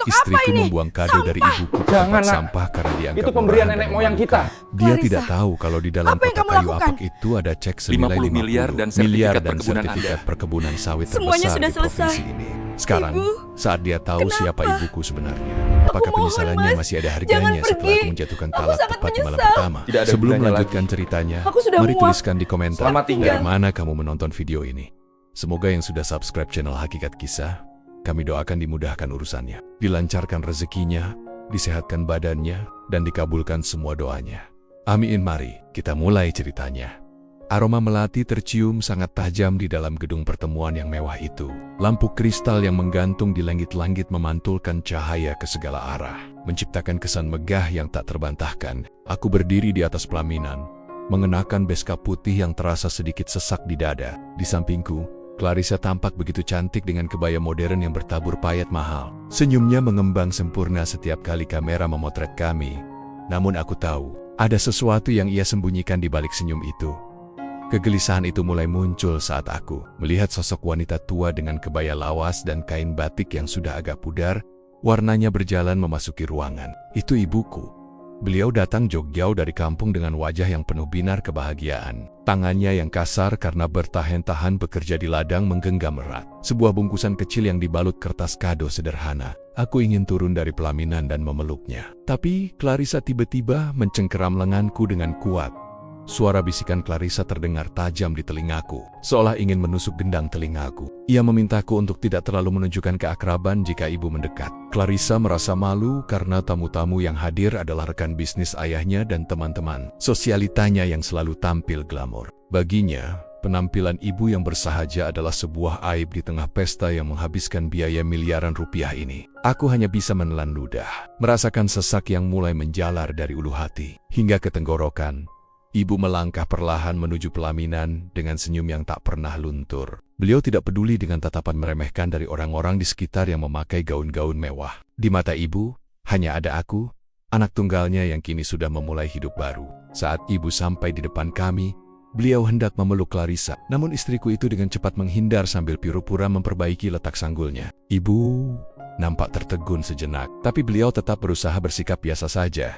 Istriku ini? membuang kado dari ibuku ke Jangan, tempat Nak. sampah karena dianggap Itu pemberian murahan nenek dan moyang memalukan. kita. Dia Clarissa, tidak tahu kalau di dalam apa yang kotak kamu kayu lakukan? apak itu ada cek senilai 50 miliar dan miliar sertifikat dan perkebunan sertifikat Anda. perkebunan sawit Semuanya terbesar sudah di provinsi selesai. ini. Sekarang, Ibu, saat dia tahu kenapa? siapa ibuku sebenarnya, apakah mohon, penyesalannya Mas. masih ada Jangan harganya setelah pergi. aku menjatuhkan Aku talak sangat tepat di malam menyesal. pertama? Tidak ada Sebelum gunanya melanjutkan lagi. ceritanya, Aku sudah mari muak. tuliskan di komentar Selamat tinggal. dari mana kamu menonton video ini. Semoga yang sudah subscribe channel Hakikat Kisah, kami doakan dimudahkan urusannya, dilancarkan rezekinya, disehatkan badannya, dan dikabulkan semua doanya. Amin. Mari kita mulai ceritanya. Aroma melati tercium sangat tajam di dalam gedung pertemuan yang mewah itu. Lampu kristal yang menggantung di langit-langit memantulkan cahaya ke segala arah, menciptakan kesan megah yang tak terbantahkan. Aku berdiri di atas pelaminan, mengenakan beskap putih yang terasa sedikit sesak di dada. Di sampingku, Clarissa tampak begitu cantik dengan kebaya modern yang bertabur payet mahal. Senyumnya mengembang sempurna setiap kali kamera memotret kami. Namun aku tahu, ada sesuatu yang ia sembunyikan di balik senyum itu. Kegelisahan itu mulai muncul saat aku melihat sosok wanita tua dengan kebaya lawas dan kain batik yang sudah agak pudar, warnanya berjalan memasuki ruangan. Itu ibuku. Beliau datang jauh-jauh dari kampung dengan wajah yang penuh binar kebahagiaan. Tangannya yang kasar karena bertahan-tahan bekerja di ladang menggenggam erat sebuah bungkusan kecil yang dibalut kertas kado sederhana. Aku ingin turun dari pelaminan dan memeluknya. Tapi Clarissa tiba-tiba mencengkeram lenganku dengan kuat. Suara bisikan Clarissa terdengar tajam di telingaku, seolah ingin menusuk gendang telingaku. Ia memintaku untuk tidak terlalu menunjukkan keakraban jika ibu mendekat. Clarissa merasa malu karena tamu-tamu yang hadir adalah rekan bisnis ayahnya dan teman-teman sosialitanya yang selalu tampil glamor. Baginya, penampilan ibu yang bersahaja adalah sebuah aib di tengah pesta yang menghabiskan biaya miliaran rupiah ini. Aku hanya bisa menelan ludah, merasakan sesak yang mulai menjalar dari ulu hati hingga ke tenggorokan. Ibu melangkah perlahan menuju pelaminan dengan senyum yang tak pernah luntur. Beliau tidak peduli dengan tatapan meremehkan dari orang-orang di sekitar yang memakai gaun-gaun mewah. Di mata ibu, hanya ada aku, anak tunggalnya yang kini sudah memulai hidup baru. Saat ibu sampai di depan kami, beliau hendak memeluk Clarissa. Namun istriku itu dengan cepat menghindar sambil pura-pura memperbaiki letak sanggulnya. Ibu nampak tertegun sejenak, tapi beliau tetap berusaha bersikap biasa saja.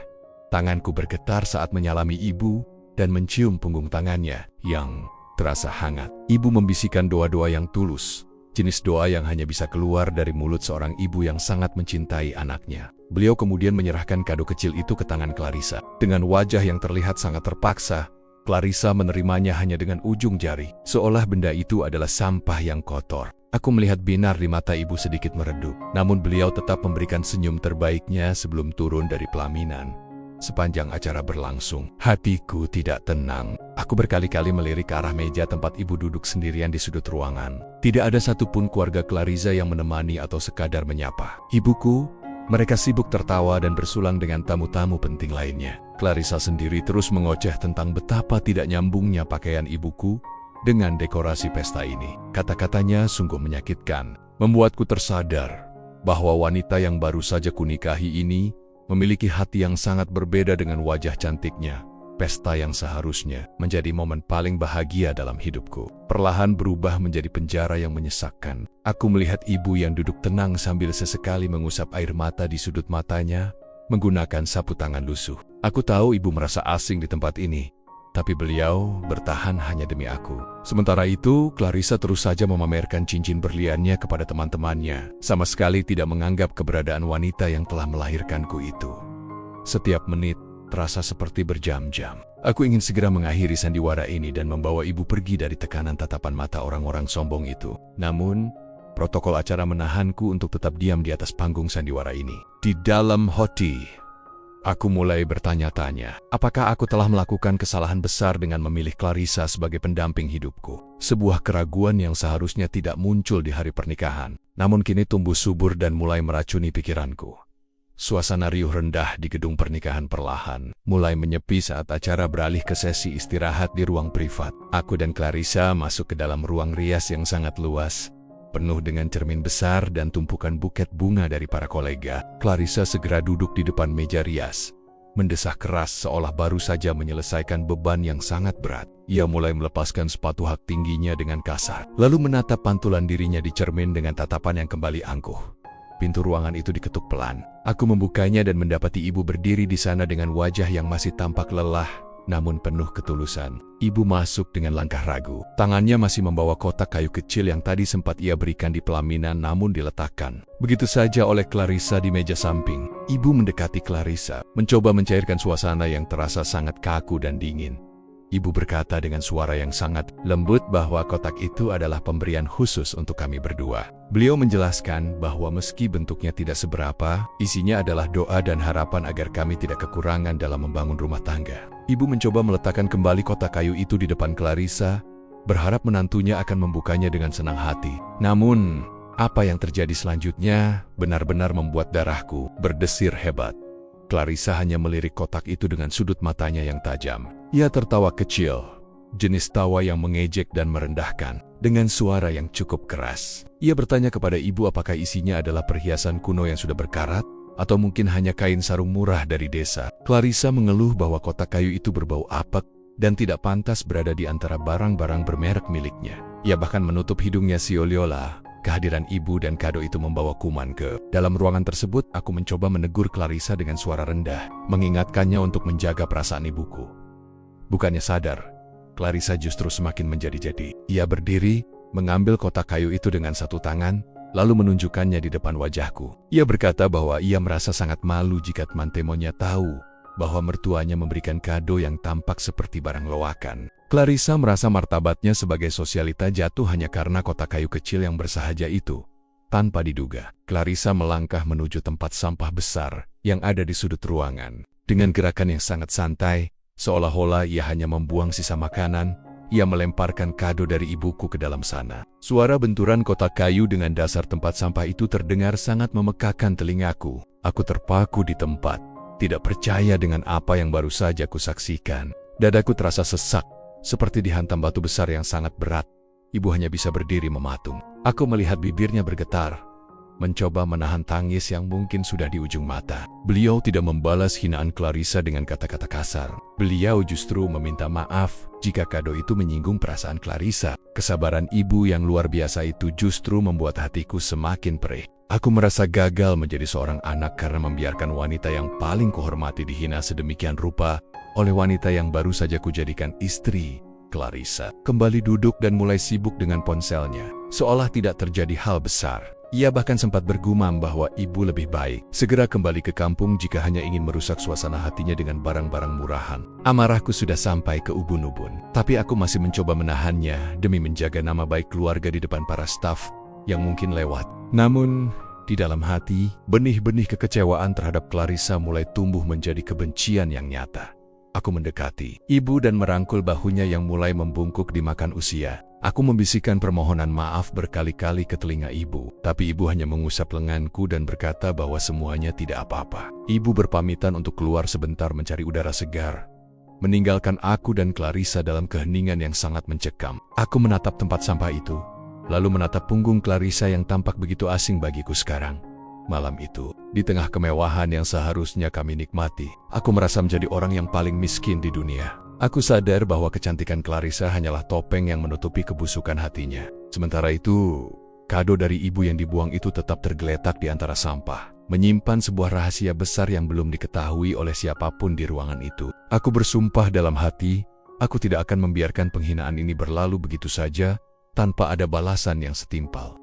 Tanganku bergetar saat menyalami ibu dan mencium punggung tangannya yang terasa hangat. Ibu membisikkan doa-doa yang tulus, jenis doa yang hanya bisa keluar dari mulut seorang ibu yang sangat mencintai anaknya. Beliau kemudian menyerahkan kado kecil itu ke tangan Clarissa. Dengan wajah yang terlihat sangat terpaksa, Clarissa menerimanya hanya dengan ujung jari, seolah benda itu adalah sampah yang kotor. Aku melihat binar di mata ibu sedikit meredup, namun beliau tetap memberikan senyum terbaiknya sebelum turun dari pelaminan. Sepanjang acara berlangsung, hatiku tidak tenang. Aku berkali-kali melirik ke arah meja tempat ibu duduk sendirian di sudut ruangan. Tidak ada satupun keluarga Clarissa yang menemani atau sekadar menyapa. Ibuku, mereka sibuk tertawa dan bersulang dengan tamu-tamu penting lainnya. Clarissa sendiri terus mengoceh tentang betapa tidak nyambungnya pakaian ibuku dengan dekorasi pesta ini. Kata-katanya sungguh menyakitkan, membuatku tersadar bahwa wanita yang baru saja kunikahi ini memiliki hati yang sangat berbeda dengan wajah cantiknya. Pesta yang seharusnya menjadi momen paling bahagia dalam hidupku, perlahan berubah menjadi penjara yang menyesakkan. Aku melihat ibu yang duduk tenang sambil sesekali mengusap air mata di sudut matanya, menggunakan sapu tangan lusuh. Aku tahu ibu merasa asing di tempat ini, tapi beliau bertahan hanya demi aku. Sementara itu, Clarissa terus saja memamerkan cincin berliannya kepada teman-temannya, sama sekali tidak menganggap keberadaan wanita yang telah melahirkanku itu. Setiap menit terasa seperti berjam-jam. Aku ingin segera mengakhiri sandiwara ini dan membawa ibu pergi dari tekanan tatapan mata orang-orang sombong itu. Namun, protokol acara menahanku untuk tetap diam di atas panggung sandiwara ini. Di dalam hati, aku mulai bertanya-tanya, apakah aku telah melakukan kesalahan besar dengan memilih Clarissa sebagai pendamping hidupku? Sebuah keraguan yang seharusnya tidak muncul di hari pernikahan, namun kini tumbuh subur dan mulai meracuni pikiranku. Suasana riuh rendah di gedung pernikahan perlahan mulai menyepi saat acara beralih ke sesi istirahat di ruang privat. Aku dan Clarissa masuk ke dalam ruang rias yang sangat luas, penuh dengan cermin besar dan tumpukan buket bunga dari para kolega. Clarissa segera duduk di depan meja rias, mendesah keras seolah baru saja menyelesaikan beban yang sangat berat. Ia mulai melepaskan sepatu hak tingginya dengan kasar, lalu menatap pantulan dirinya di cermin dengan tatapan yang kembali angkuh. pintu ruangan itu diketuk pelan. Aku membukanya dan mendapati ibu berdiri di sana dengan wajah yang masih tampak lelah, namun penuh ketulusan. Ibu masuk dengan langkah ragu. Tangannya masih membawa kotak kayu kecil yang tadi sempat ia berikan di pelaminan namun diletakkan begitu saja oleh Clarissa di meja samping. Ibu mendekati Clarissa, mencoba mencairkan suasana yang terasa sangat kaku dan dingin. Ibu berkata dengan suara yang sangat lembut bahwa kotak itu adalah pemberian khusus untuk kami berdua. Beliau menjelaskan bahwa meski bentuknya tidak seberapa, isinya adalah doa dan harapan agar kami tidak kekurangan dalam membangun rumah tangga. Ibu mencoba meletakkan kembali kotak kayu itu di depan Clarissa, berharap menantunya akan membukanya dengan senang hati. Namun, apa yang terjadi selanjutnya benar-benar membuat darahku berdesir hebat. Clarissa hanya melirik kotak itu dengan sudut matanya yang tajam. Ia tertawa kecil, jenis tawa yang mengejek dan merendahkan, dengan suara yang cukup keras. Ia bertanya kepada ibu apakah isinya adalah perhiasan kuno yang sudah berkarat, atau mungkin hanya kain sarung murah dari desa. Clarissa mengeluh bahwa kotak kayu itu berbau apek dan tidak pantas berada di antara barang-barang bermerek miliknya. Ia bahkan menutup hidungnya sioliola. Kehadiran ibu dan kado itu membawa kuman ke dalam ruangan tersebut. Aku mencoba menegur Clarissa dengan suara rendah, mengingatkannya untuk menjaga perasaan ibuku. Bukannya sadar, Clarissa justru semakin menjadi-jadi. Ia berdiri, mengambil kotak kayu itu dengan satu tangan, lalu menunjukkannya di depan wajahku. Ia berkata bahwa ia merasa sangat malu jika teman temonya tahu bahwa mertuanya memberikan kado yang tampak seperti barang loakan. Clarissa merasa martabatnya sebagai sosialita jatuh hanya karena kotak kayu kecil yang bersahaja itu. Tanpa diduga, Clarissa melangkah menuju tempat sampah besar yang ada di sudut ruangan. Dengan gerakan yang sangat santai, seolah-olah ia hanya membuang sisa makanan, ia melemparkan kado dari ibuku ke dalam sana. Suara benturan kotak kayu dengan dasar tempat sampah itu terdengar sangat memekakan telingaku. Aku terpaku di tempat, tidak percaya dengan apa yang baru saja kusaksikan. Dadaku terasa sesak, seperti dihantam batu besar yang sangat berat. Ibu hanya bisa berdiri mematung. Aku melihat bibirnya bergetar, mencoba menahan tangis yang mungkin sudah di ujung mata. Beliau tidak membalas hinaan Clarissa dengan kata-kata kasar. Beliau justru meminta maaf jika kado itu menyinggung perasaan Clarissa. Kesabaran ibu yang luar biasa itu justru membuat hatiku semakin perih. Aku merasa gagal menjadi seorang anak karena membiarkan wanita yang paling kuhormati dihina sedemikian rupa oleh wanita yang baru saja kujadikan istri. Clarissa kembali duduk dan mulai sibuk dengan ponselnya, seolah tidak terjadi hal besar. Ia bahkan sempat bergumam bahwa ibu lebih baik segera kembali ke kampung jika hanya ingin merusak suasana hatinya dengan barang-barang murahan. Amarahku sudah sampai ke ubun-ubun, tapi aku masih mencoba menahannya demi menjaga nama baik keluarga di depan para staf yang mungkin lewat. Namun, di dalam hati, benih-benih kekecewaan terhadap Clarissa mulai tumbuh menjadi kebencian yang nyata. Aku mendekati ibu dan merangkul bahunya yang mulai membungkuk dimakan usia. Aku membisikkan permohonan maaf berkali-kali ke telinga ibu, tapi ibu hanya mengusap lenganku dan berkata bahwa semuanya tidak apa-apa. Ibu berpamitan untuk keluar sebentar mencari udara segar, meninggalkan aku dan Clarissa dalam keheningan yang sangat mencekam. Aku menatap tempat sampah itu, lalu menatap punggung Clarissa yang tampak begitu asing bagiku sekarang. Malam itu, di tengah kemewahan yang seharusnya kami nikmati, aku merasa menjadi orang yang paling miskin di dunia. Aku sadar bahwa kecantikan Clarissa hanyalah topeng yang menutupi kebusukan hatinya. Sementara itu, kado dari ibu yang dibuang itu tetap tergeletak di antara sampah, menyimpan sebuah rahasia besar yang belum diketahui oleh siapapun di ruangan itu. Aku bersumpah dalam hati, aku tidak akan membiarkan penghinaan ini berlalu begitu saja, tanpa ada balasan yang setimpal.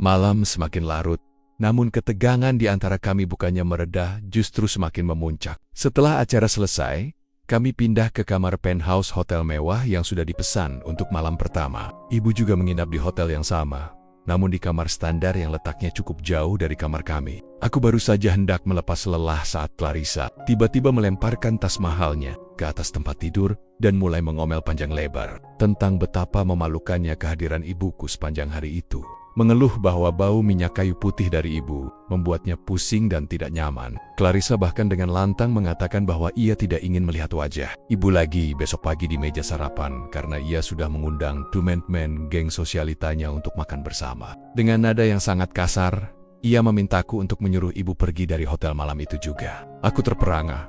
Malam semakin larut, namun ketegangan di antara kami bukannya mereda, justru semakin memuncak. Setelah acara selesai, kami pindah ke kamar penthouse hotel mewah yang sudah dipesan untuk malam pertama. Ibu juga menginap di hotel yang sama, namun di kamar standar yang letaknya cukup jauh dari kamar kami. Aku baru saja hendak melepas lelah saat Clarissa tiba-tiba melemparkan tas mahalnya ke atas tempat tidur dan mulai mengomel panjang lebar tentang betapa memalukannya kehadiran ibuku sepanjang hari itu. Mengeluh bahwa bau minyak kayu putih dari ibu membuatnya pusing dan tidak nyaman. Clarissa bahkan dengan lantang mengatakan bahwa ia tidak ingin melihat wajah ibu lagi besok pagi di meja sarapan karena ia sudah mengundang teman-teman geng sosialitanya untuk makan bersama. Dengan nada yang sangat kasar, ia memintaku untuk menyuruh ibu pergi dari hotel malam itu juga. Aku terperangah,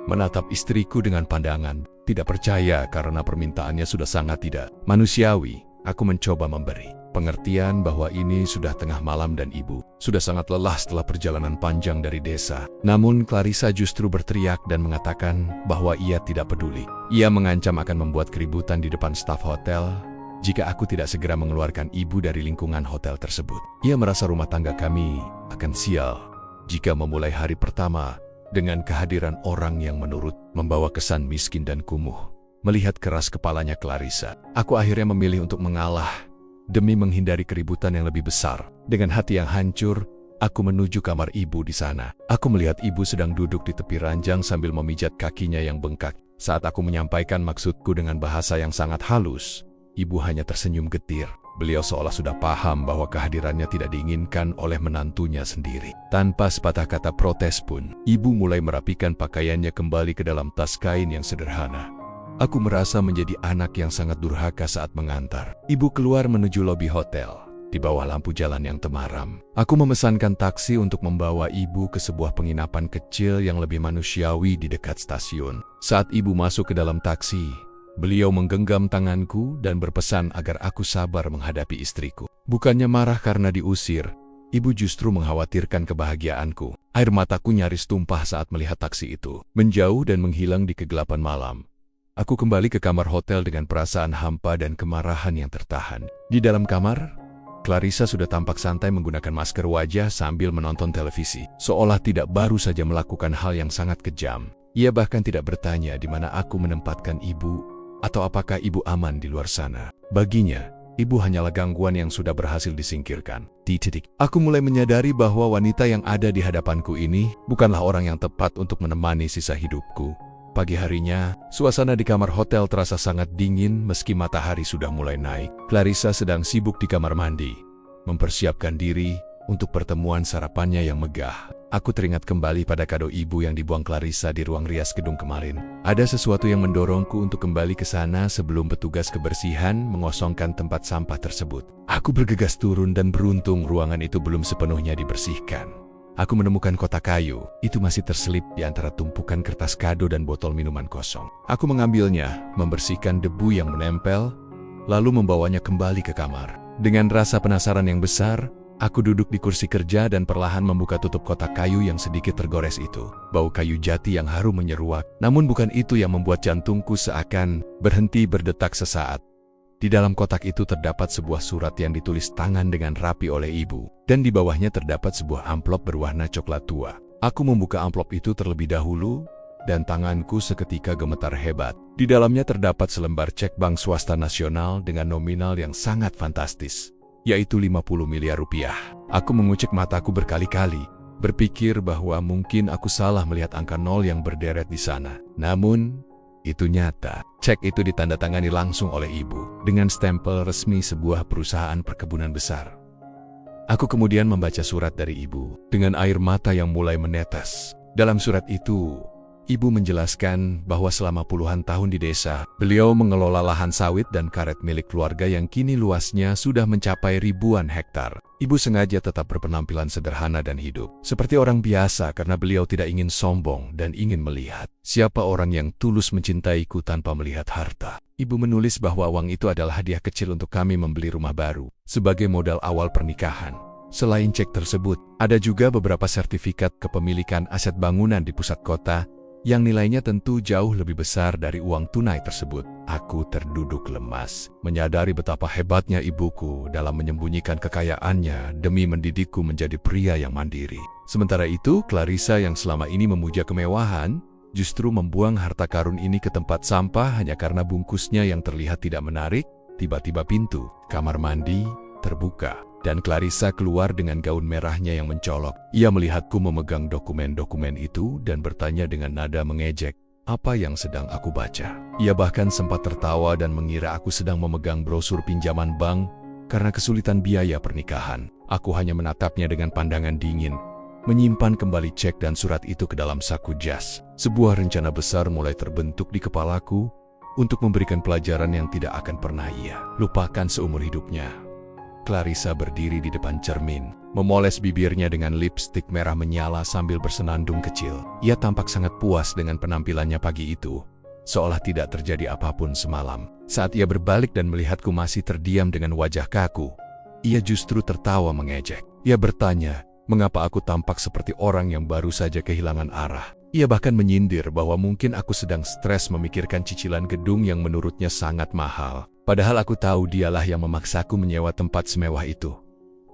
menatap istriku dengan pandangan tidak percaya karena permintaannya sudah sangat tidak manusiawi. Aku mencoba memberi, pengertian bahwa ini sudah tengah malam dan ibu sudah sangat lelah setelah perjalanan panjang dari desa. Namun Clarissa justru berteriak dan mengatakan bahwa ia tidak peduli. Ia mengancam akan membuat keributan di depan staf hotel jika aku tidak segera mengeluarkan ibu dari lingkungan hotel tersebut. Ia merasa rumah tangga kami akan sial jika memulai hari pertama dengan kehadiran orang yang membawa kesan miskin dan kumuh. Melihat keras kepalanya Clarissa, aku akhirnya memilih untuk mengalah demi menghindari keributan yang lebih besar. Dengan hati yang hancur, aku menuju kamar ibu di sana. Aku melihat ibu sedang duduk di tepi ranjang sambil memijat kakinya yang bengkak. Saat aku menyampaikan maksudku dengan bahasa yang sangat halus, ibu hanya tersenyum getir. Beliau seolah sudah paham bahwa kehadirannya tidak diinginkan oleh menantunya sendiri. Tanpa sepatah kata protes pun, ibu mulai merapikan pakaiannya kembali ke dalam tas kain yang sederhana. Aku merasa menjadi anak yang sangat durhaka saat mengantar ibu keluar menuju lobi hotel. Di bawah lampu jalan yang temaram, aku memesankan taksi untuk membawa ibu ke sebuah penginapan kecil yang lebih manusiawi di dekat stasiun. Saat ibu masuk ke dalam taksi, beliau menggenggam tanganku dan berpesan agar aku sabar menghadapi istriku. Bukannya marah karena diusir, ibu justru mengkhawatirkan kebahagiaanku. Air mataku nyaris tumpah saat melihat taksi itu menjauh dan menghilang di kegelapan malam. Aku kembali ke kamar hotel dengan perasaan hampa dan kemarahan yang tertahan. Di dalam kamar, Clarissa sudah tampak santai menggunakan masker wajah sambil menonton televisi, seolah tidak baru saja melakukan hal yang sangat kejam. Ia bahkan tidak bertanya di mana aku menempatkan ibu, atau apakah ibu aman di luar sana. Baginya, ibu hanyalah gangguan yang sudah berhasil disingkirkan. Aku mulai menyadari bahwa wanita yang ada di hadapanku ini bukanlah orang yang tepat untuk menemani sisa hidupku. Pagi harinya, suasana di kamar hotel terasa sangat dingin meski matahari sudah mulai naik. Clarissa sedang sibuk di kamar mandi, mempersiapkan diri untuk pertemuan sarapannya yang megah. Aku teringat kembali pada kado ibu yang dibuang Clarissa di ruang rias gedung kemarin. Ada sesuatu yang mendorongku untuk kembali ke sana sebelum petugas kebersihan mengosongkan tempat sampah tersebut. Aku bergegas turun dan beruntung ruangan itu belum sepenuhnya dibersihkan. Aku menemukan kotak kayu, itu masih terselip di antara tumpukan kertas kado dan botol minuman kosong. Aku mengambilnya, membersihkan debu yang menempel, lalu membawanya kembali ke kamar. Dengan rasa penasaran yang besar, aku duduk di kursi kerja dan perlahan membuka tutup kotak kayu yang sedikit tergores itu. Bau kayu jati yang harum menyeruak, namun bukan itu yang membuat jantungku seakan berhenti berdetak sesaat. Di dalam kotak itu terdapat sebuah surat yang ditulis tangan dengan rapi oleh ibu, dan di bawahnya terdapat sebuah amplop berwarna coklat tua. Aku membuka amplop itu terlebih dahulu, dan tanganku seketika gemetar hebat. Di dalamnya terdapat selembar cek bank swasta nasional dengan nominal yang sangat fantastis, yaitu 50 miliar rupiah. Aku mengucek mataku berkali-kali, berpikir bahwa mungkin aku salah melihat angka 0 yang berderet di sana. Namun, itu nyata. Cek itu ditandatangani langsung oleh ibu, dengan stempel resmi sebuah perusahaan perkebunan besar. Aku kemudian membaca surat dari ibu, dengan air mata yang mulai menetes. Dalam surat itu, ibu menjelaskan bahwa selama puluhan tahun di desa, beliau mengelola lahan sawit dan karet milik keluarga yang kini luasnya sudah mencapai ribuan hektar. Ibu sengaja tetap berpenampilan sederhana dan hidup seperti orang biasa karena beliau tidak ingin sombong dan ingin melihat siapa orang yang tulus mencintaiku tanpa melihat harta. Ibu menulis bahwa uang itu adalah hadiah kecil untuk kami membeli rumah baru sebagai modal awal pernikahan. Selain cek tersebut, ada juga beberapa sertifikat kepemilikan aset bangunan di pusat kota yang nilainya tentu jauh lebih besar dari uang tunai tersebut. Aku terduduk lemas, menyadari betapa hebatnya ibuku dalam menyembunyikan kekayaannya demi mendidikku menjadi pria yang mandiri. Sementara itu, Clarissa yang selama ini memuja kemewahan, justru membuang harta karun ini ke tempat sampah hanya karena bungkusnya yang terlihat tidak menarik. Tiba-tiba pintu kamar mandi terbuka, dan Clarissa keluar dengan gaun merahnya yang mencolok. Ia melihatku memegang dokumen-dokumen itu dan bertanya dengan nada mengejek, apa yang sedang aku baca. Ia bahkan sempat tertawa dan mengira aku sedang memegang brosur pinjaman bank karena kesulitan biaya pernikahan. Aku hanya menatapnya dengan pandangan dingin, menyimpan kembali cek dan surat itu ke dalam saku jas. Sebuah rencana besar mulai terbentuk di kepalaku untuk memberikan pelajaran yang tidak akan pernah ia lupakan seumur hidupnya. Clarissa berdiri di depan cermin, memoles bibirnya dengan lipstik merah menyala sambil bersenandung kecil. Ia tampak sangat puas dengan penampilannya pagi itu, seolah tidak terjadi apapun semalam. Saat ia berbalik dan melihatku masih terdiam dengan wajah kaku, ia justru tertawa mengejek. Ia bertanya, mengapa aku tampak seperti orang yang baru saja kehilangan arah. Ia bahkan menyindir bahwa mungkin aku sedang stres memikirkan cicilan gedung yang menurutnya sangat mahal. Padahal aku tahu dialah yang memaksaku menyewa tempat semewah itu.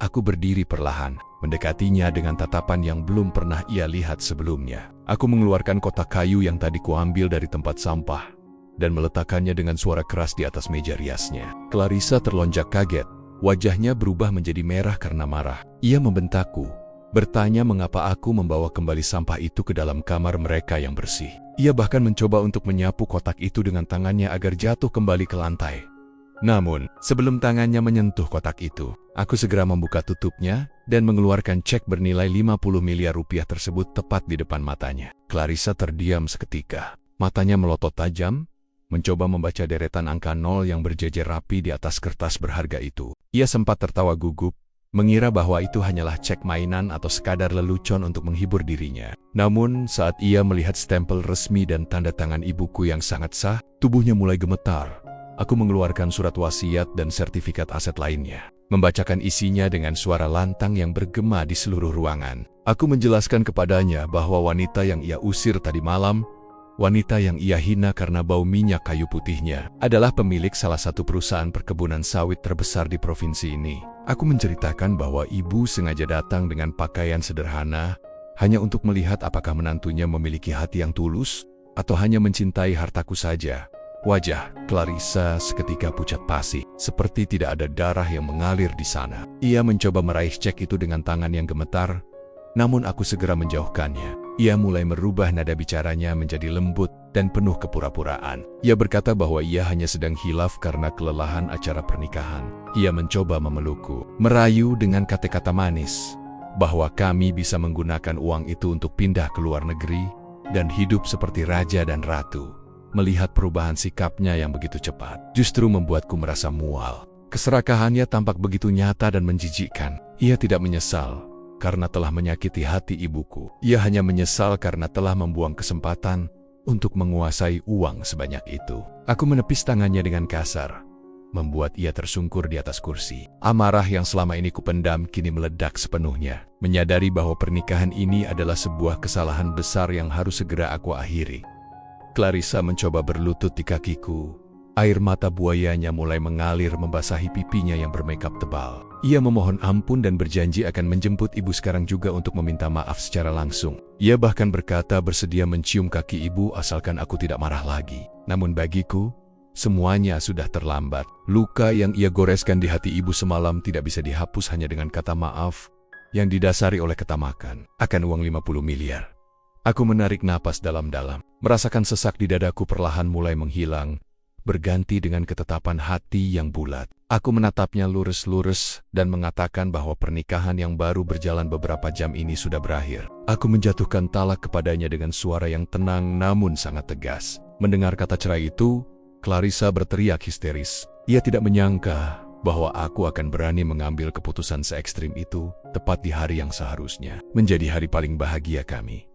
Aku berdiri perlahan, mendekatinya dengan tatapan yang belum pernah ia lihat sebelumnya. Aku mengeluarkan kotak kayu yang tadi kuambil dari tempat sampah dan meletakkannya dengan suara keras di atas meja riasnya. Clarissa terlonjak kaget. Wajahnya berubah menjadi merah karena marah. Ia membentakku, bertanya mengapa aku membawa kembali sampah itu ke dalam kamar mereka yang bersih. Ia bahkan mencoba untuk menyapu kotak itu dengan tangannya agar jatuh kembali ke lantai. Namun, sebelum tangannya menyentuh kotak itu, aku segera membuka tutupnya dan mengeluarkan cek bernilai 50 miliar rupiah tersebut tepat di depan matanya. Clarissa terdiam seketika. Matanya melotot tajam, mencoba membaca deretan angka 0 yang berjejer rapi di atas kertas berharga itu. Ia sempat tertawa gugup, mengira bahwa itu hanyalah cek mainan atau sekadar lelucon untuk menghibur dirinya. Namun, saat ia melihat stempel resmi dan tanda tangan ibuku yang sangat sah, tubuhnya mulai gemetar. Aku mengeluarkan surat wasiat dan sertifikat aset lainnya, membacakan isinya dengan suara lantang yang bergema di seluruh ruangan. Aku menjelaskan kepadanya bahwa wanita yang ia usir tadi malam, wanita yang ia hina karena bau minyak kayu putihnya, adalah pemilik salah satu perusahaan perkebunan sawit terbesar di provinsi ini. Aku menceritakan bahwa ibu sengaja datang dengan pakaian sederhana, hanya untuk melihat apakah menantunya memiliki hati yang tulus, atau hanya mencintai hartaku saja. Wajah Clarissa seketika pucat pasi, seperti tidak ada darah yang mengalir di sana. Ia mencoba meraih cek itu dengan tangan yang gemetar, namun aku segera menjauhkannya. Ia mulai merubah nada bicaranya menjadi lembut dan penuh kepura-puraan. Ia berkata bahwa ia hanya sedang hilaf karena kelelahan acara pernikahan. Ia mencoba memelukku, merayu dengan kata-kata manis, bahwa kami bisa menggunakan uang itu untuk pindah ke luar negeri dan hidup seperti raja dan ratu. Melihat perubahan sikapnya yang begitu cepat, justru membuatku merasa mual. Keserakahannya tampak begitu nyata dan menjijikkan. Ia tidak menyesal karena telah menyakiti hati ibuku. Ia hanya menyesal karena telah membuang kesempatan untuk menguasai uang sebanyak itu. Aku menepis tangannya dengan kasar, membuat ia tersungkur di atas kursi. Amarah yang selama ini kupendam kini meledak sepenuhnya. Menyadari bahwa pernikahan ini adalah sebuah kesalahan besar yang harus segera aku akhiri. Clarissa mencoba berlutut di kakiku. Air mata buayanya mulai mengalir membasahi pipinya yang bermakeup tebal. Ia memohon ampun dan berjanji akan menjemput ibu sekarang juga untuk meminta maaf secara langsung. Ia bahkan berkata bersedia mencium kaki ibu asalkan aku tidak marah lagi. Namun bagiku, semuanya sudah terlambat. Luka yang ia goreskan di hati ibu semalam tidak bisa dihapus hanya dengan kata maaf yang didasari oleh ketamakan akan uang 50 miliar. Aku menarik napas dalam-dalam, merasakan sesak di dadaku perlahan mulai menghilang, berganti dengan ketetapan hati yang bulat. Aku menatapnya lurus-lurus dan mengatakan bahwa pernikahan yang baru berjalan beberapa jam ini sudah berakhir. Aku menjatuhkan talak kepadanya dengan suara yang tenang namun sangat tegas. Mendengar kata cerai itu, Clarissa berteriak histeris. Ia tidak menyangka bahwa aku akan berani mengambil keputusan se-ekstrim itu tepat di hari yang seharusnya menjadi hari paling bahagia kami.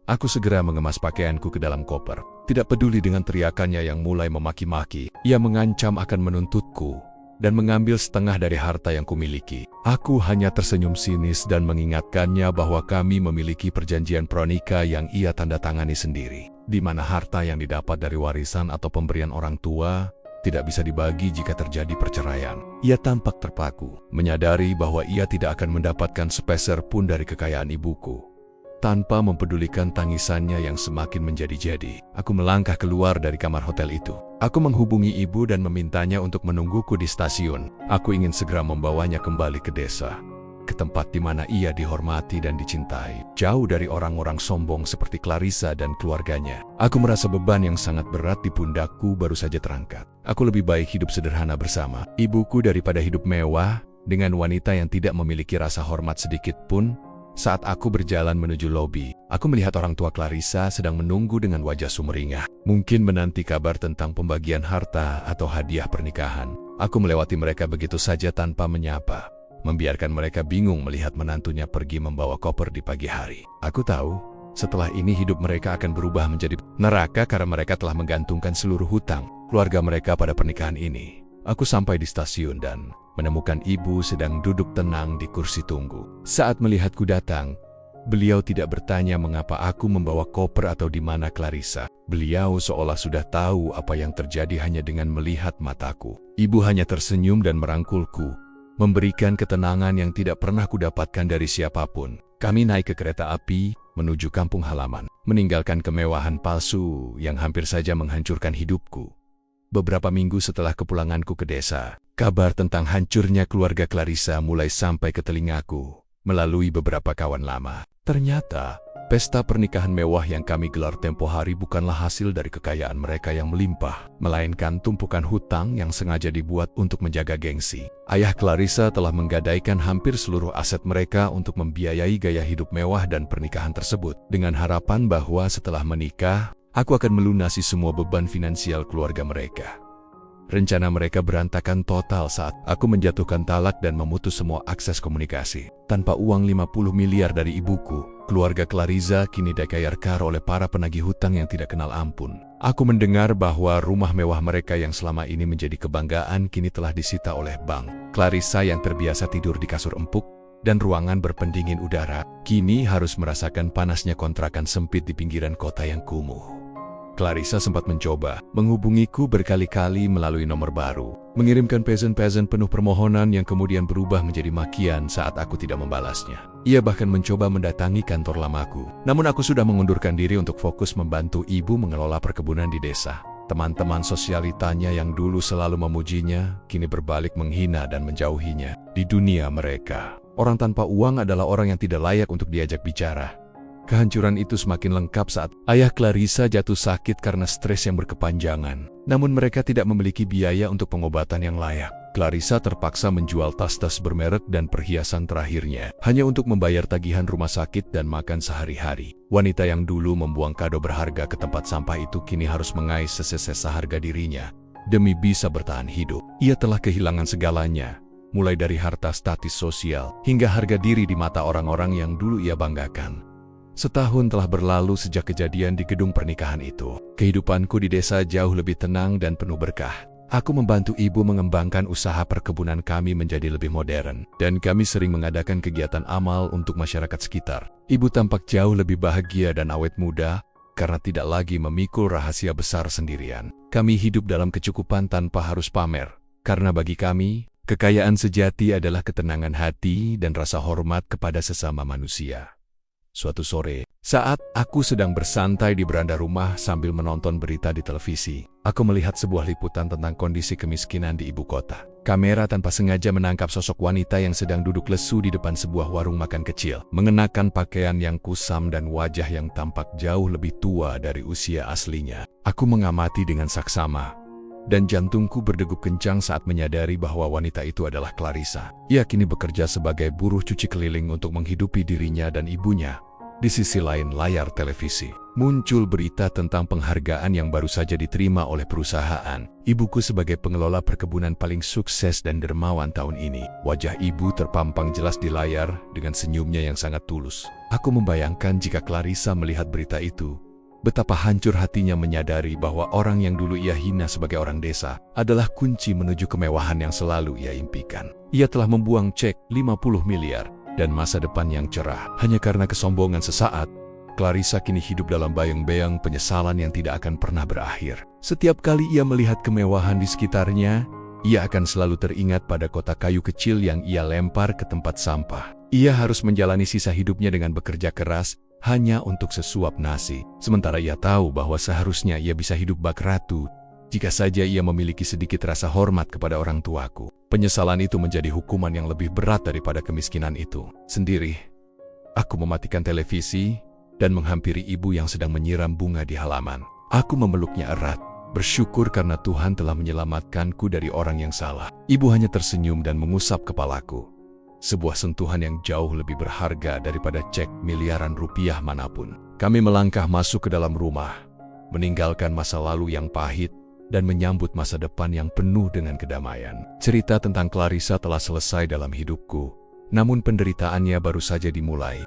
Aku segera mengemas pakaianku ke dalam koper. Tidak peduli dengan teriakannya yang mulai memaki-maki, ia mengancam akan menuntutku dan mengambil setengah dari harta yang kumiliki. Aku hanya tersenyum sinis dan mengingatkannya bahwa kami memiliki perjanjian pranikah yang ia tanda tangani sendiri, di mana harta yang didapat dari warisan atau pemberian orang tua tidak bisa dibagi jika terjadi perceraian. Ia tampak terpaku, menyadari bahwa ia tidak akan mendapatkan sepeser pun dari kekayaan ibuku. Tanpa mempedulikan tangisannya yang semakin menjadi-jadi, aku melangkah keluar dari kamar hotel itu. Aku menghubungi ibu dan memintanya untuk menungguku di stasiun. Aku ingin segera membawanya kembali ke desa, ke tempat di mana ia dihormati dan dicintai, jauh dari orang-orang sombong seperti Clarissa dan keluarganya. Aku merasa beban yang sangat berat di pundakku baru saja terangkat. Aku lebih baik hidup sederhana bersama ibuku daripada hidup mewah dengan wanita yang tidak memiliki rasa hormat sedikit pun. Saat aku berjalan menuju lobi, aku melihat orang tua Clarissa sedang menunggu dengan wajah sumringah. Mungkin menanti kabar tentang pembagian harta atau hadiah pernikahan. Aku melewati mereka begitu saja tanpa menyapa, membiarkan mereka bingung melihat menantunya pergi membawa koper di pagi hari. Aku tahu, setelah ini hidup mereka akan berubah menjadi neraka karena mereka telah menggantungkan seluruh hutang keluarga mereka pada pernikahan ini. Aku sampai di stasiun dan menemukan ibu sedang duduk tenang di kursi tunggu. Saat melihatku datang, beliau tidak bertanya mengapa aku membawa koper atau di mana Clarissa. Beliau seolah sudah tahu apa yang terjadi hanya dengan melihat mataku. Ibu hanya tersenyum dan merangkulku, memberikan ketenangan yang tidak pernah kudapatkan dari siapapun. Kami naik ke kereta api menuju kampung halaman, meninggalkan kemewahan palsu yang hampir saja menghancurkan hidupku. Beberapa minggu setelah kepulanganku ke desa, kabar tentang hancurnya keluarga Clarissa mulai sampai ke telingaku melalui beberapa kawan lama. Ternyata, pesta pernikahan mewah yang kami gelar tempo hari bukanlah hasil dari kekayaan mereka yang melimpah, melainkan tumpukan hutang yang sengaja dibuat untuk menjaga gengsi. Ayah Clarissa telah menggadaikan hampir seluruh aset mereka untuk membiayai gaya hidup mewah dan pernikahan tersebut, dengan harapan bahwa setelah menikah, aku akan melunasi semua beban finansial keluarga mereka. Rencana mereka berantakan total saat aku menjatuhkan talak dan memutus semua akses komunikasi. Tanpa uang 50 miliar dari ibuku, keluarga Clarissa kini dikayarkan oleh para penagih hutang yang tidak kenal ampun. Aku mendengar bahwa rumah mewah mereka yang selama ini menjadi kebanggaan kini telah disita oleh bank. Clarissa yang terbiasa tidur di kasur empuk dan ruangan berpendingin udara, kini harus merasakan panasnya kontrakan sempit di pinggiran kota yang kumuh. Clarissa sempat mencoba menghubungiku berkali-kali melalui nomor baru, mengirimkan pesan-pesan penuh permohonan yang kemudian berubah menjadi makian saat aku tidak membalasnya. Ia bahkan mencoba mendatangi kantor lamaku. Namun aku sudah mengundurkan diri untuk fokus membantu ibu mengelola perkebunan di desa. Teman-teman sosialitanya yang dulu selalu memujinya, kini berbalik menghina dan menjauhinya. Di dunia mereka, orang tanpa uang adalah orang yang tidak layak untuk diajak bicara. Kehancuran itu semakin lengkap saat ayah Clarissa jatuh sakit karena stres yang berkepanjangan. Namun mereka tidak memiliki biaya untuk pengobatan yang layak. Clarissa terpaksa menjual tas-tas bermerek dan perhiasan terakhirnya hanya untuk membayar tagihan rumah sakit dan makan sehari-hari. Wanita yang dulu membuang kado berharga ke tempat sampah itu kini harus mengais sesesa harga dirinya demi bisa bertahan hidup. Ia telah kehilangan segalanya, mulai dari harta status sosial hingga harga diri di mata orang-orang yang dulu ia banggakan. Setahun telah berlalu sejak kejadian di gedung pernikahan itu. Kehidupanku di desa jauh lebih tenang dan penuh berkah. Aku membantu ibu mengembangkan usaha perkebunan kami menjadi lebih modern, dan kami sering mengadakan kegiatan amal untuk masyarakat sekitar. Ibu tampak jauh lebih bahagia dan awet muda karena tidak lagi memikul rahasia besar sendirian. Kami hidup dalam kecukupan tanpa harus pamer, karena bagi kami, kekayaan sejati adalah ketenangan hati dan rasa hormat kepada sesama manusia. Suatu sore, saat aku sedang bersantai di beranda rumah sambil menonton berita di televisi, aku melihat sebuah liputan tentang kondisi kemiskinan di ibu kota. Kamera tanpa sengaja menangkap sosok wanita yang sedang duduk lesu di depan sebuah warung makan kecil, mengenakan pakaian yang kusam dan wajah yang tampak jauh lebih tua dari usia aslinya. Aku mengamati dengan saksama, dan jantungku berdegup kencang saat menyadari bahwa wanita itu adalah Clarissa. Ia kini bekerja sebagai buruh cuci keliling untuk menghidupi dirinya dan ibunya. Di sisi lain layar televisi, muncul berita tentang penghargaan yang baru saja diterima oleh perusahaan. Ibuku sebagai pengelola perkebunan paling sukses dan dermawan tahun ini. Wajah ibu terpampang jelas di layar dengan senyumnya yang sangat tulus. Aku membayangkan jika Clarissa melihat berita itu, betapa hancur hatinya menyadari bahwa orang yang dulu ia hina sebagai orang desa adalah kunci menuju kemewahan yang selalu ia impikan. Ia telah membuang cek 50 miliar dan masa depan yang cerah hanya karena kesombongan sesaat. Clarissa kini hidup dalam bayang-bayang penyesalan yang tidak akan pernah berakhir. Setiap kali ia melihat kemewahan di sekitarnya, ia akan selalu teringat pada kotak kayu kecil yang ia lempar ke tempat sampah. Ia harus menjalani sisa hidupnya dengan bekerja keras hanya untuk sesuap nasi, sementara ia tahu bahwa seharusnya ia bisa hidup bak ratu jika saja ia memiliki sedikit rasa hormat kepada orang tuaku. Penyesalan itu menjadi hukuman yang lebih berat daripada kemiskinan itu. Sendiri, aku mematikan televisi dan menghampiri ibu yang sedang menyiram bunga di halaman. Aku memeluknya erat, bersyukur karena Tuhan telah menyelamatkanku dari orang yang salah. Ibu hanya tersenyum dan mengusap kepalaku. Sebuah sentuhan yang jauh lebih berharga daripada cek miliaran rupiah manapun. Kami melangkah masuk ke dalam rumah, meninggalkan masa lalu yang pahit dan menyambut masa depan yang penuh dengan kedamaian. Cerita tentang Clarissa telah selesai dalam hidupku, namun penderitaannya baru saja dimulai.